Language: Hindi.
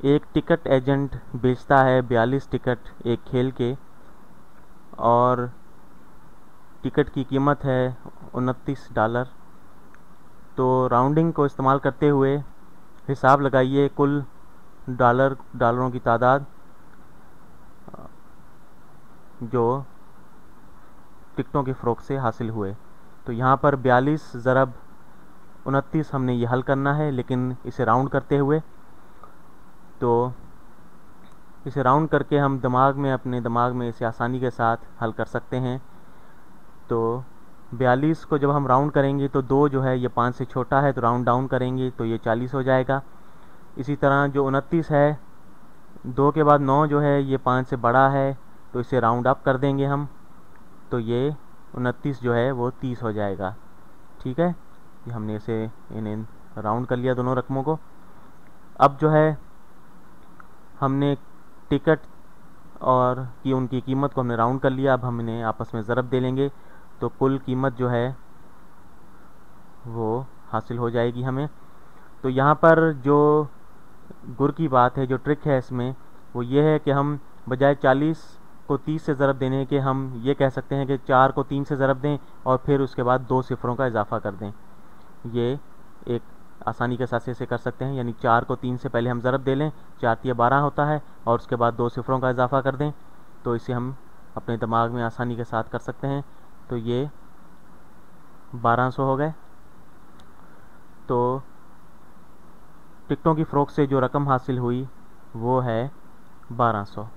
एक टिकट एजेंट बेचता है 42 टिकट एक खेल के, और टिकट की कीमत है $29। तो राउंडिंग को इस्तेमाल करते हुए हिसाब लगाइए कुल डॉलरों की तादाद जो टिकटों के फ़रोग से हासिल हुए। तो यहाँ पर 42 ज़रब 29 हमने ये हल करना है, लेकिन इसे राउंड करते हुए। तो इसे राउंड करके हम अपने दिमाग में इसे आसानी के साथ हल कर सकते हैं। तो 42 को जब हम राउंड करेंगे तो 2 जो है ये 5 से छोटा है, तो राउंड डाउन करेंगे तो ये 40 हो जाएगा। इसी तरह जो 29 है, 2 के बाद 9 जो है ये 5 से बड़ा है, तो इसे राउंड अप कर देंगे हम, तो ये 29 जो है वो 30 हो जाएगा। ठीक है, ये हमने इसे इन्हें राउंड कर लिया दोनों रकमों को। अब जो है हमने टिकट और की उनकी कीमत को हमने राउंड कर लिया। अब हम इन्हें आपस में ज़रब दे लेंगे, तो कुल कीमत जो है वो हासिल हो जाएगी हमें। तो यहाँ पर जो गुर की बात है, जो ट्रिक है इसमें, वो ये है कि हम बजाय 40 को 30 से ज़रब देने के हम ये कह सकते हैं कि 4 को 3 से ज़रब दें और फिर उसके बाद 2 सिफरों का इजाफा कर दें। ये एक आसानी के साथ इसे कर सकते हैं, यानी 4 को 3 से पहले हम ज़रब दे लें, 4 तिया 12 होता है, और उसके बाद 2 सिफरों का इजाफा कर दें। तो इसे हम अपने दिमाग में आसानी के साथ कर सकते हैं। तो ये 1200 हो गए। तो टिकटों की फ़रोख्त से जो रकम हासिल हुई वो है 1200।